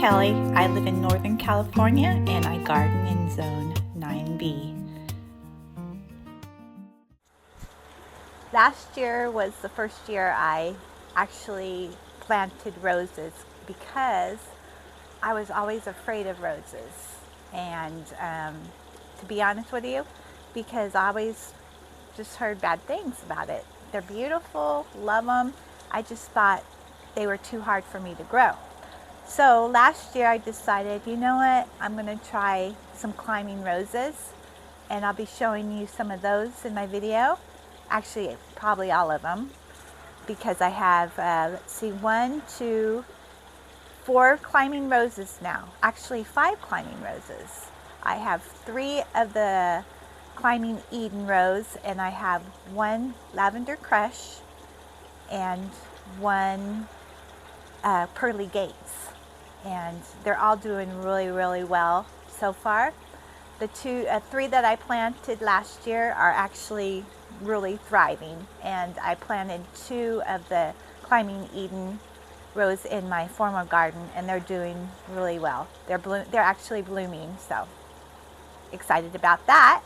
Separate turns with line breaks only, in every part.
Kelly. I live in Northern California and I garden in Zone 9B. Last year was the first year I actually planted roses because I was always afraid of roses. And to be honest with you, because I always just heard bad things about it. They're beautiful, love them. I just thought they were too hard for me to grow. So last year I decided, you know what, I'm going to try some climbing roses, and I'll be showing you some of those in my video. Actually, probably all of them, because I have, let's see, 1, 2, 4 climbing roses now. Actually, 5 climbing roses. I have 3 of the climbing Eden rose, and I have 1 lavender crush and 1 pearly gates. And they're all doing really, really well so far. The 3 that I planted last year are actually really thriving, and I planted 2 of the climbing Eden rose in my former garden, and they're doing really well. They're actually blooming, so excited about that.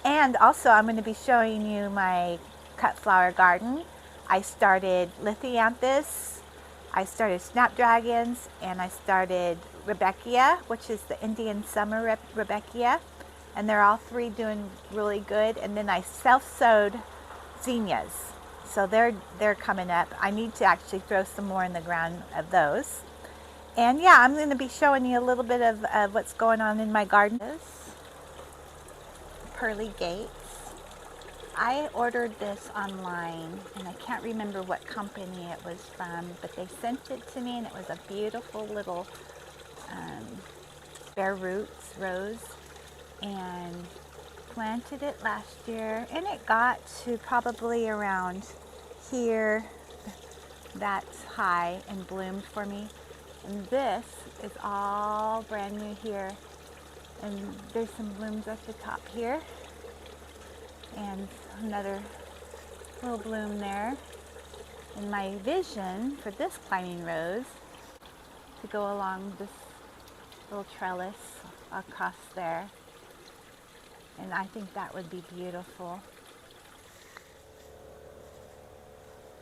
And also I'm going to be showing you my cut flower garden. I started lisanthus, I started snapdragons, and I started Rebecca, which is the Indian summer Rebecca, and they're all 3 doing really good. And then I self-sowed zinnias, so they're coming up. I need to actually throw some more in the ground of those. And yeah, I'm going to be showing you a little bit of what's going on in my garden. Pearly gates. I ordered this online, and I can't remember what company it was from, but they sent it to me, and it was a beautiful little bare roots rose, and planted it last year, and it got to probably around here, that's high, and bloomed for me. And this is all brand new here, and there's some blooms at the top here, and another little bloom there. And my vision for this climbing rose to go along this little trellis across there, and I think that would be beautiful.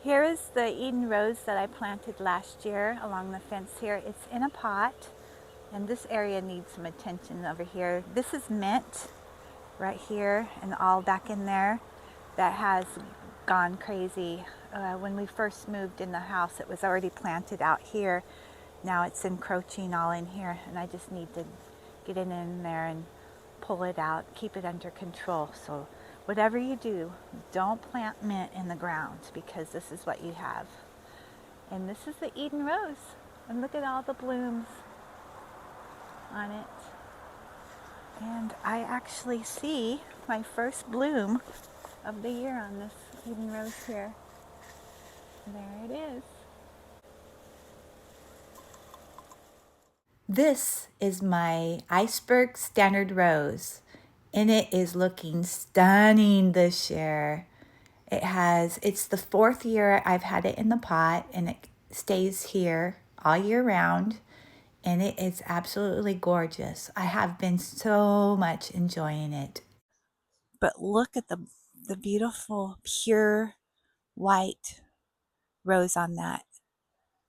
Here is the Eden rose that I planted last year along the fence here. It's in a pot, and this area needs some attention over here. This is mint right here, and all back in there that has gone crazy. When we first moved in the house, it was already planted out here. Now it's encroaching all in here, and I just need to get in there and pull it out, keep it under control. So whatever you do, don't plant mint in the ground, because this is what you have. And this is the Eden rose, and look at all the blooms on it. And I actually see my first bloom of the year on this Eden rose here. There it is. This is my iceberg standard rose, and it is looking stunning this year. It's the 4th year I've had it in the pot, and it stays here all year round, and it is absolutely gorgeous. I have been so much enjoying it. But look at the beautiful pure white rose on that.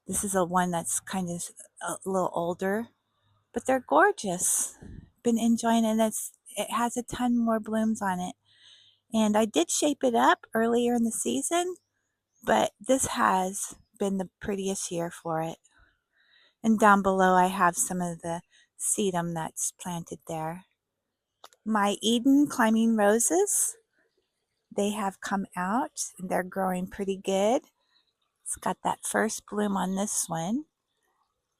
This is a one that's kind of a little older, but they're gorgeous. Been enjoying it. It has a ton more blooms on it. And I did shape it up earlier in the season, but this has been the prettiest year for it. And down below I have some of the sedum that's planted there. My Eden climbing roses, they have come out, and they're growing pretty good. It's got that first bloom on this one.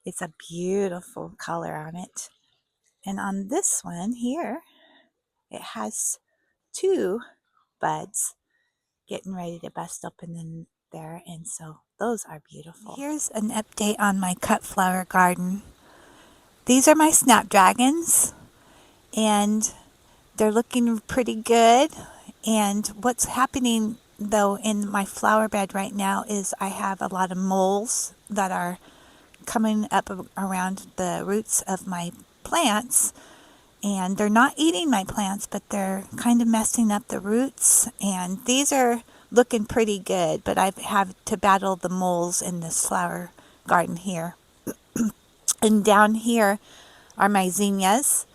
It's a beautiful color on it. And on this one here, it has 2 buds getting ready to bust open in there, and so those are beautiful. Here's an update on my cut flower garden. These are my snapdragons, and they're looking pretty good. And what's happening though in my flower bed right now is I have a lot of moles that are coming up around the roots of my plants, and they're not eating my plants, but they're kind of messing up the roots. And these are looking pretty good, but I have to battle the moles in this flower garden here. And down here are my zinnias.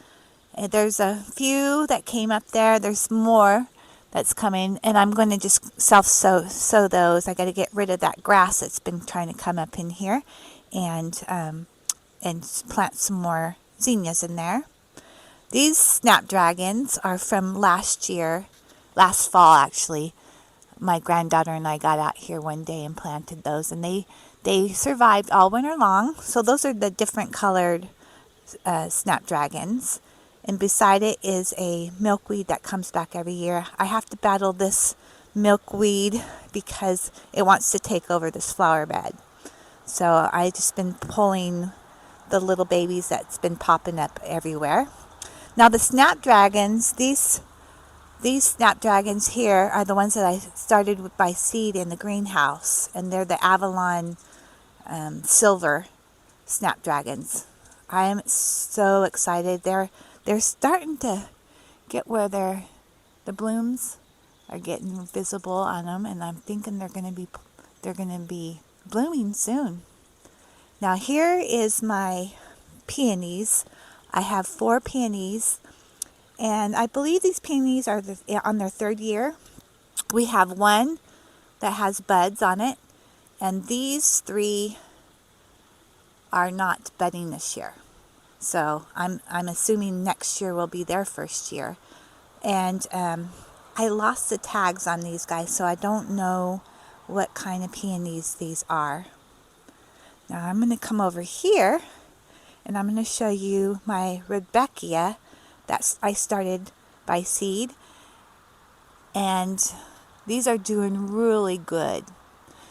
There's a few that came up there. There's more that's coming, and I'm going to just sow those. I got to get rid of that grass that's been trying to come up in here, and plant some more zinnias in there. These snapdragons are from last fall actually. My granddaughter and I got out here one day and planted those, and they survived all winter long. So those are the different colored snapdragons. And beside it is a milkweed that comes back every year. I have to battle this milkweed because it wants to take over this flower bed. So I just been pulling the little babies that's been popping up everywhere. Now the snapdragons, these snapdragons here are the ones that I started with by seed in the greenhouse, and they're the Avalon silver snapdragons. I am so excited. They're starting to get where the blooms are getting visible on them, and I'm thinking they're going to be blooming soon. Now here is my peonies. I have 4 peonies, and I believe these peonies are on their 3rd year. We have one that has buds on it, and these 3 are not budding this year. So I'm assuming next year will be their 1st year. And I lost the tags on these guys, so I don't know what kind of peonies these are. Now I'm going to come over here, and I'm going to show you my Rudbeckia that I started by seed. And these are doing really good.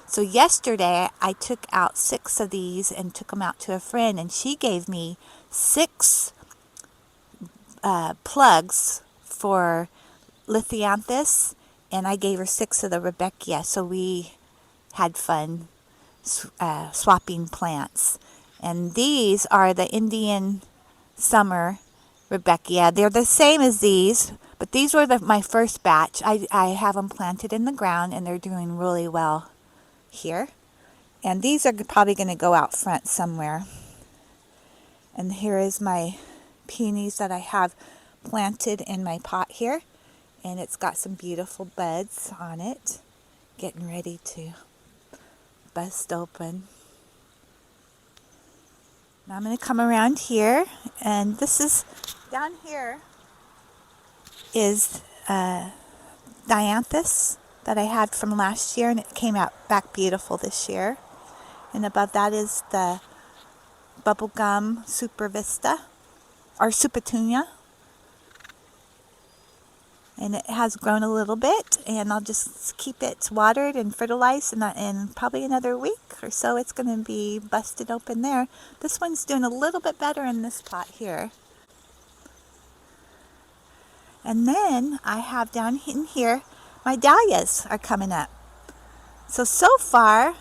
So yesterday I took out 6 of these and took them out to a friend, and she gave me 6 plugs for lisanthus, and I gave her 6 of the Rudbeckia. So we had fun swapping plants. And these are the Indian summer Rudbeckia. They're the same as these, but these were my first batch. I have them planted in the ground, and they're doing really well here. And these are probably going to go out front somewhere. And here is my peonies that I have planted in my pot here, and it's got some beautiful buds on it, getting ready to bust open. Now I'm going to come around here, and this is down here is dianthus that I had from last year, and it came out back beautiful this year. And above that is the bubblegum super vista or supertunia, and it has grown a little bit, and I'll just keep it watered and fertilized, and in probably another week or so it's going to be busted open there. This one's doing a little bit better in this pot here. And then I have down in here, my dahlias are coming up. So far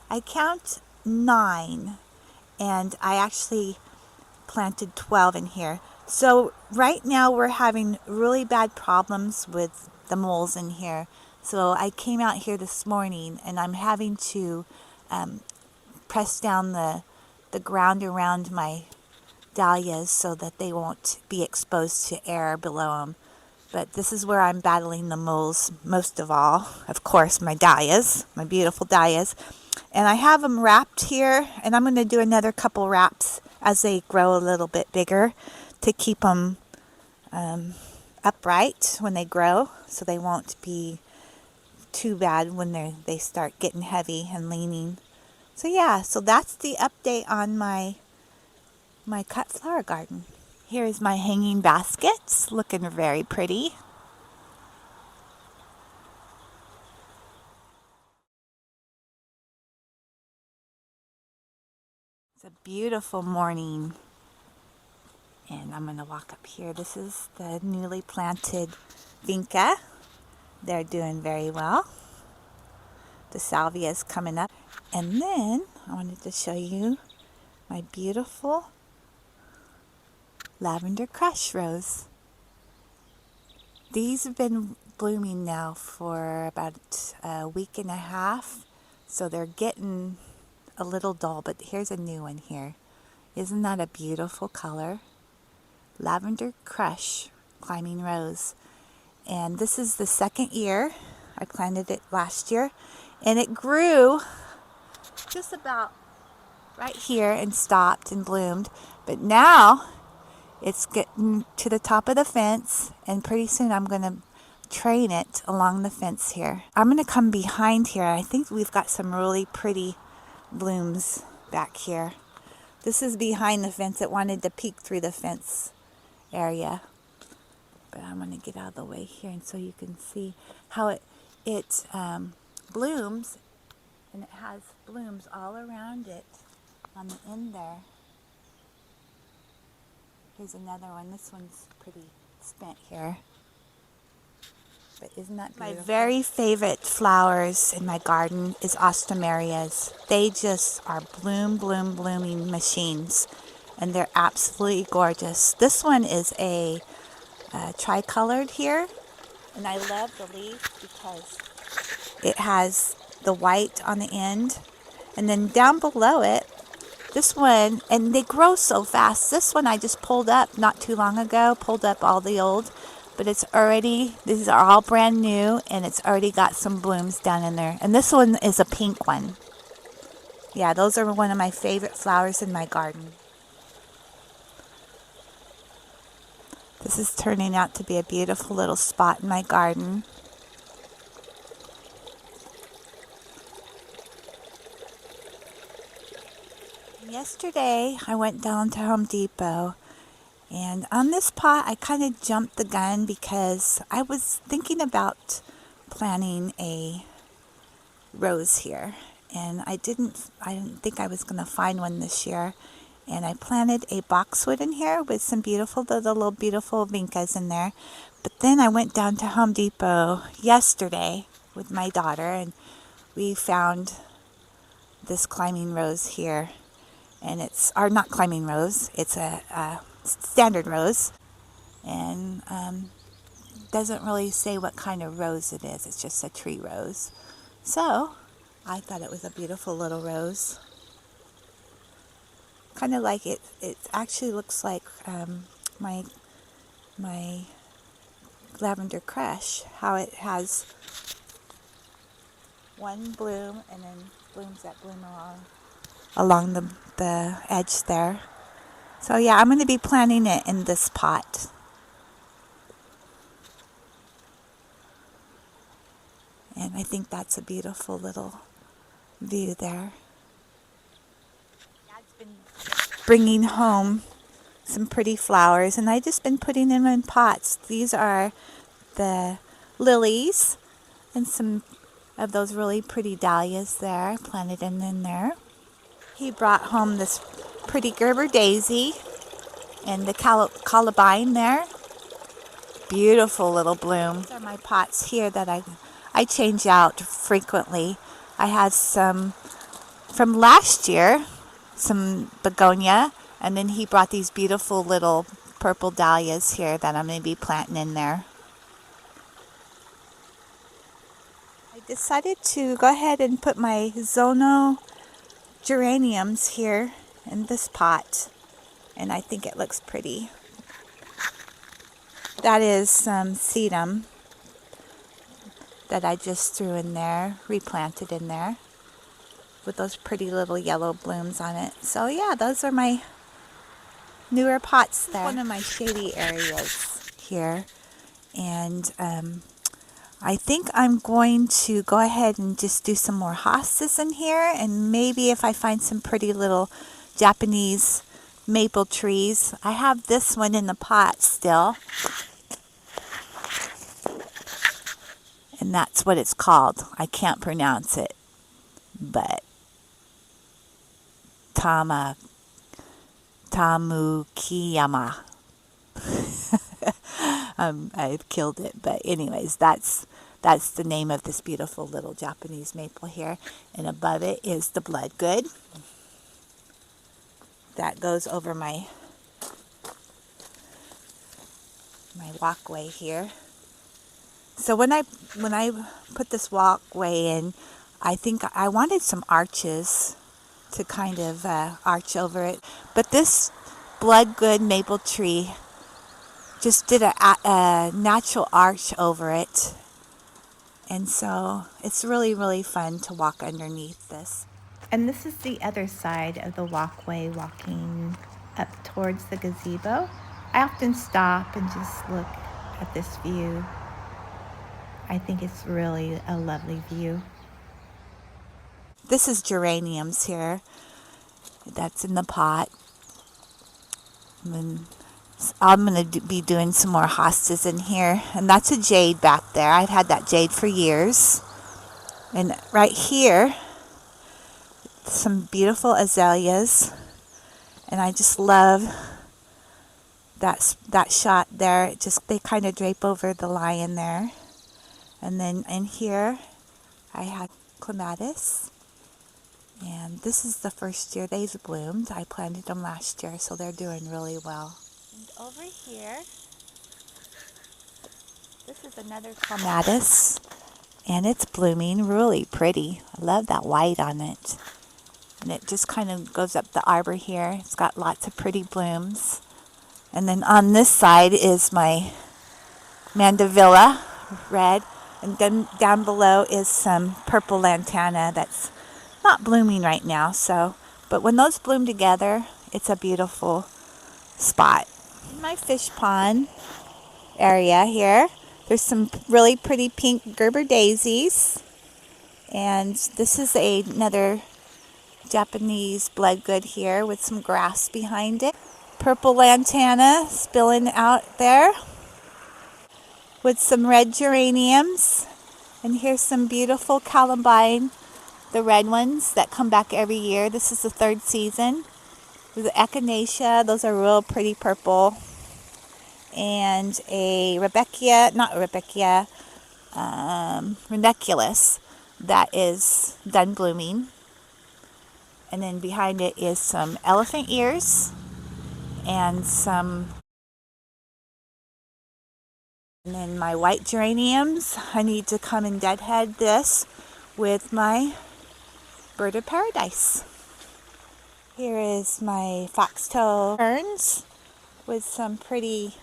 I count 9, and I actually planted 12 in here. So right now we're having really bad problems with the moles in here. So I came out here this morning, and I'm having to press down the ground around my dahlias so that they won't be exposed to air below them. But this is where I'm battling the moles most of all. Of course, my dahlias, my beautiful dahlias. And I have them wrapped here, and I'm going to do another couple wraps as they grow a little bit bigger to keep them upright when they grow, so they won't be too bad when they start getting heavy and leaning. So yeah, so that's the update on my cut flower garden. Here is my hanging baskets, looking very pretty. It's a beautiful morning, and I'm going to walk up here. This is the newly planted vinca. They're doing very well. The salvia is coming up. And then I wanted to show you my beautiful lavender crush rose. These have been blooming now for about a week and a half, so they're getting a little dull, but here's a new one here. Isn't that a beautiful color? Lavender crush climbing rose. And this is the second year. I planted it last year, and it grew just about right here and stopped and bloomed. But now it's getting to the top of the fence, and pretty soon I'm going to train it along the fence here. I'm going to come behind here. I think we've got some really pretty blooms back here. This is behind the fence. It wanted to peek through the fence area. But I'm going to get out of the way here, and so you can see how it blooms, and it has blooms all around it on the end there. Here's another one. This one's pretty spent here. But isn't that beautiful? My very favorite flowers in my garden is ostomerias. They just are blooming machines, and they're absolutely gorgeous. This one is a tricolored here, and I love the leaf because it has the white on the end, and then down below it, this one, and they grow so fast. This one I just pulled up not too long ago, pulled up all the old, but it's already, these are all brand new, and it's already got some blooms down in there. And this one is a pink one. Yeah, those are one of my favorite flowers in my garden. This is turning out to be a beautiful little spot in my garden. Yesterday, I went down to Home Depot, and on this pot, I kind of jumped the gun because I was thinking about planting a rose here, and I didn't think I was going to find one this year. And I planted a boxwood in here with some beautiful vincas in there. But then I went down to Home Depot yesterday with my daughter, and we found this climbing rose here. And it's, or not climbing rose, it's a standard rose. And doesn't really say what kind of rose it is. It's just a tree rose. So I thought it was a beautiful little rose. Kind of like it actually looks like my lavender crush, how it has one bloom and then blooms that bloom along the edge there. So yeah, I'm going to be planting it in this pot. And I think that's a beautiful little view there. Dad's been bringing home some pretty flowers, and I just been putting them in pots. These are the lilies and some of those really pretty dahlias there, planted in there. He brought home this pretty Gerber daisy and the columbine there. Beautiful little bloom. These are my pots here that I change out frequently. I had some from last year, some begonia, and then he brought these beautiful little purple dahlias here that I'm going to be planting in there. I decided to go ahead and put my Zono geraniums here in this pot, and I think it looks pretty. That is some sedum that I just threw in there, replanted in there, with those pretty little yellow blooms on it. So yeah, those are my newer pots there. One of my shady areas here, and I think I'm going to go ahead and just do some more hostas in here, and maybe if I find some pretty little Japanese maple trees. I have this one in the pot still, and that's what it's called. I can't pronounce it, but Tamukiyama. I've killed it, but anyways, that's the name of this beautiful little Japanese maple here, and above it is the bloodgood. that goes over my walkway here. So when I put this walkway in, I think I wanted some arches to kind of arch over it. But this blood-good maple tree just did a natural arch over it. And so it's really, really fun to walk underneath this. And this is the other side of the walkway, walking up towards the gazebo. I often stop and just look at this view. I think it's really a lovely view. This is geraniums here. That's in the pot. And then I'm going to be doing some more hostas in here. And that's a jade back there. I've had that jade for years. And right here, some beautiful azaleas. And I just love that shot there. It just, they kind of drape over the lion there. And then in here, I had clematis. And this is the first year they've bloomed. I planted them last year, so they're doing really well. And over here, this is another clematis, and it's blooming really pretty. I love that white on it. And it just kind of goes up the arbor here. It's got lots of pretty blooms. And then on this side is my mandevilla, red. And then down below is some purple lantana that's not blooming right now. But when those bloom together, it's a beautiful spot. In my fish pond area here, there's some really pretty pink Gerber daisies. And this is another Japanese bloodgood here with some grass behind it. Purple lantana spilling out there with some red geraniums. And here's some beautiful columbine, the red ones that come back every year. This is the third season. The echinacea, those are real pretty purple. And a ranunculus that is done blooming. And then behind it is some elephant ears and and then my white geraniums. I need to come and deadhead this with my bird of paradise. Here is my foxtail ferns with some pretty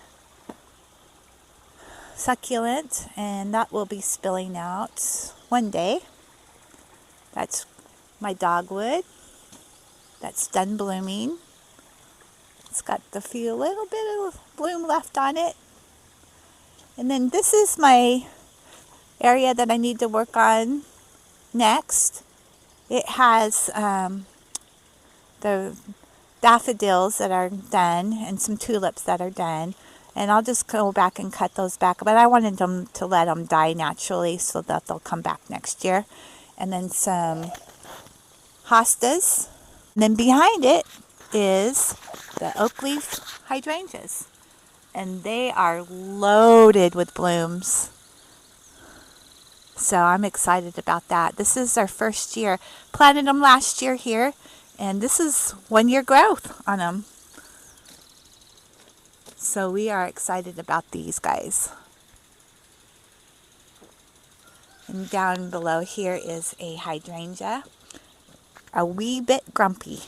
succulent, and that will be spilling out one day. That's my dogwood. That's done blooming. It's got a little bit of bloom left on it. And then this is my area that I need to work on next. It has the daffodils that are done and some tulips that are done. And I'll just go back and cut those back. But I wanted them to let them die naturally so that they'll come back next year. And then some hostas. And then behind it is the oak leaf hydrangeas. And they are loaded with blooms. So I'm excited about that. This is our first year. Planted them last year here. And this is 1 year growth on them. So we are excited about these guys. And down below here is a hydrangea. A wee bit grumpy.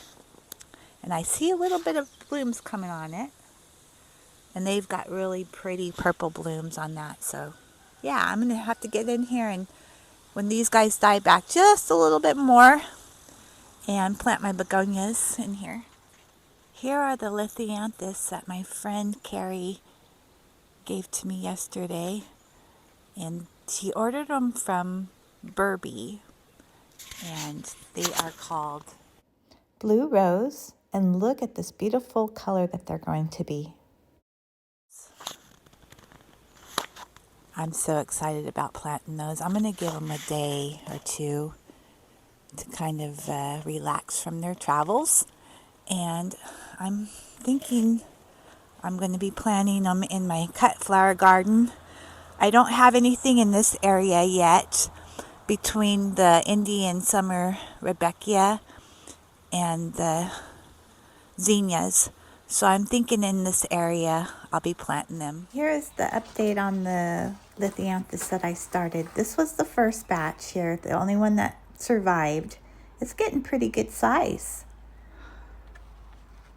And I see a little bit of blooms coming on it. And they've got really pretty purple blooms on that. So yeah, I'm going to have to get in here and when these guys die back just a little bit more and plant my begonias in here. Here are the lisanthus that my friend Carrie gave to me yesterday. And she ordered them from Burby. And they are called Blue Rose. And look at this beautiful color that they're going to be. I'm so excited about planting those. I'm going to give them a day or two to kind of relax from their travels. And I'm thinking I'm going to be planting them in my cut flower garden. I don't have anything in this area yet between the Indian summer Rebecca and the zinnias. So I'm thinking in this area I'll be planting them. Here is the update on the lisanthus that I started. This was the first batch here, the only one that survived. It's getting pretty good size.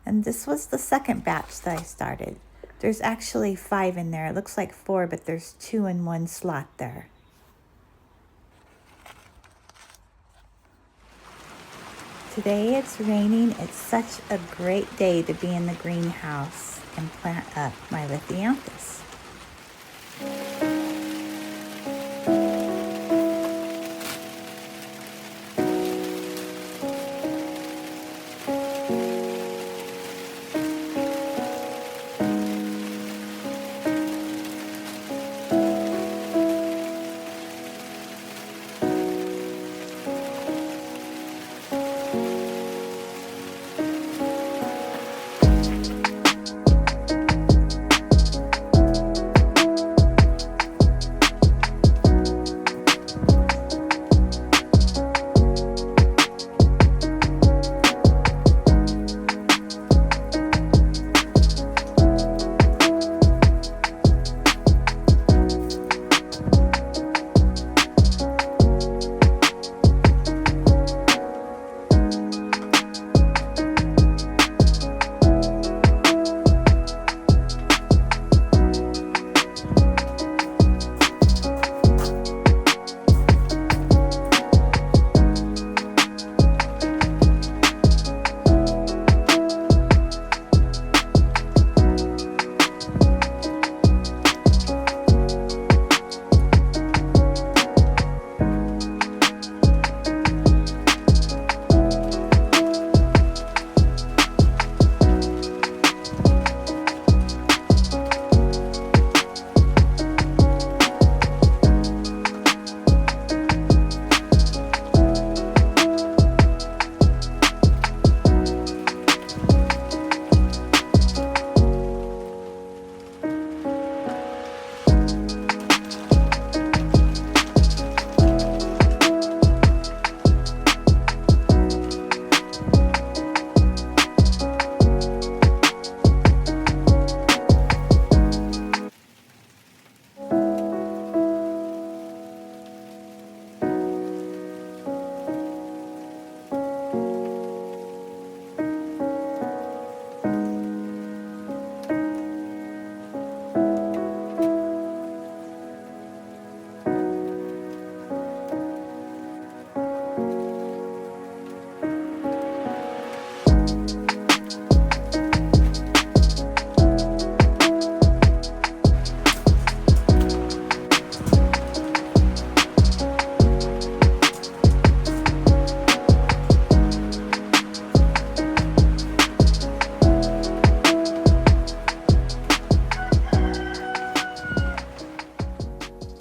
And this was the second batch that I started. There's actually 5 in there. It looks like 4, but there's 2 in one slot there. Today it's raining. It's such a great day to be in the greenhouse and plant up my lisanthus.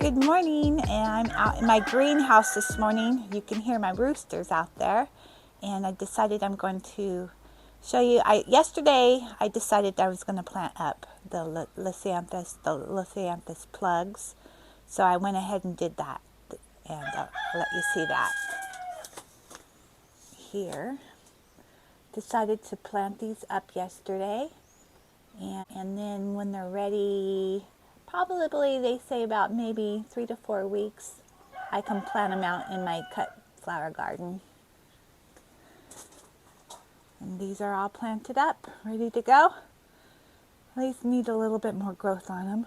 Good morning, and I'm out in my greenhouse this morning. You can hear my roosters out there, and I decided I'm going to show you. Yesterday I decided I was going to plant up the lisanthus plugs, so I went ahead and did that, and I'll let you see that here. Decided to plant these up yesterday, and then when they're ready, probably they say about maybe 3 to 4 weeks, I can plant them out in my cut flower garden. And these are all planted up, ready to go. These need a little bit more growth on them.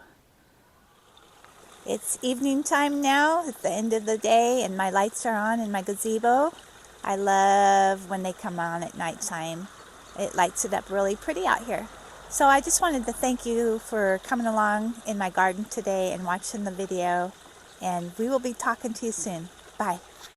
It's evening time now, it's the end of the day, and my lights are on in my gazebo. I love when they come on at nighttime. It lights it up really pretty out here. So I just wanted to thank you for coming along in my garden today and watching the video. And we will be talking to you soon. Bye.